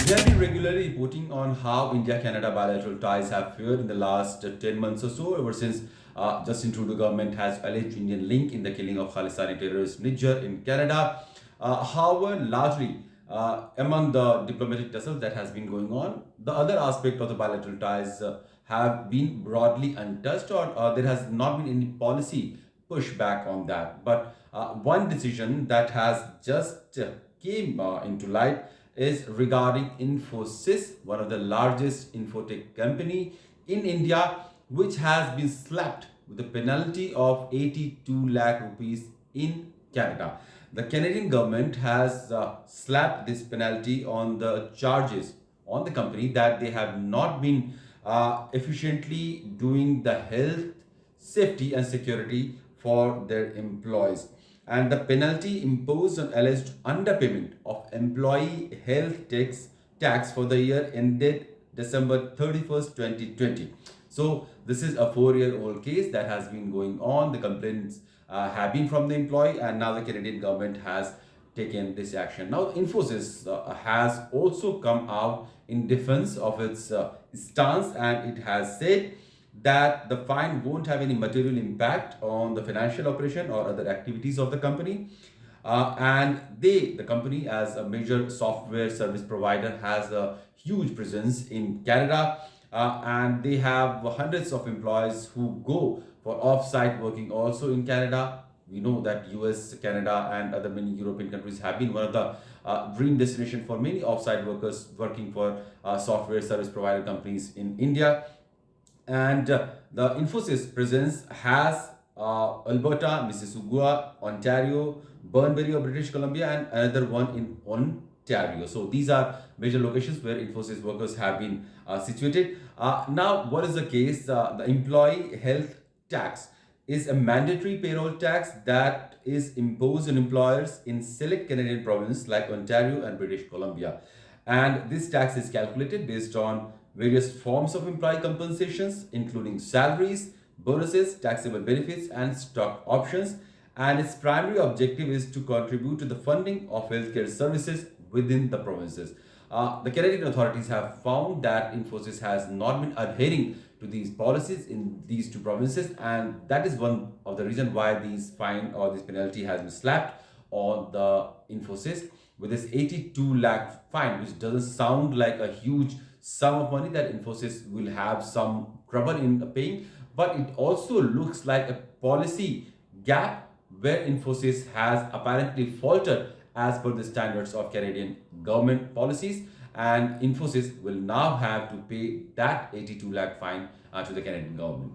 We have been regularly reporting on how India-Canada bilateral ties have fared in the last 10 months or so, ever since Justin Trudeau government has alleged Indian link in the killing of Khalistani terrorist Niger in Canada. However, largely among the diplomatic tussles that has been going on, the other aspect of the bilateral ties have been broadly untouched, or there has not been any policy pushback on that. But one decision that has just came into light is regarding Infosys, one of the largest infotech company in India, which has been slapped with a penalty of 82 lakh rupees in Canada. The Canadian government has slapped this penalty on the charges on the company that they have not been efficiently doing the health, safety, and security for their employees. And the penalty imposed on alleged underpayment of employee health tax for the year ended December 31st, 2020. So this is a 4-year-old case that has been going on. The complaints have been from the employee, and now the Canadian government has taken this action. Now, Infosys has also come out in defense of its stance, and it has said that the fine won't have any material impact on the financial operation or other activities of the company. And the company, as a major software service provider, has a huge presence in Canada, and they have hundreds of employees who go for off-site working also in Canada. We know that US, Canada, and other many European countries have been one of the dream destination for many off-site workers working for software service provider companies in India. And the Infosys presence has Alberta, Mississauga, Ontario, Bunbury of British Columbia, and another one in Ontario. So these are major locations where Infosys workers have been situated. Now, what is the case? The employee health tax is a mandatory payroll tax that is imposed on employers in select Canadian provinces like Ontario and British Columbia. And this tax is calculated based on various forms of employee compensations, including salaries, bonuses, taxable benefits, and stock options. And its primary objective is to contribute to the funding of healthcare services within the provinces. The Canadian authorities have found that Infosys has not been adhering to these policies in these two provinces, and that is one of the reasons why these fine or this penalty has been slapped on the Infosys with this 82 lakh fine, which doesn't sound like a huge sum of money that Infosys will have some trouble in paying, but it also looks like a policy gap where Infosys has apparently faltered as per the standards of Canadian government policies, and Infosys will now have to pay that 82 lakh fine to the Canadian government.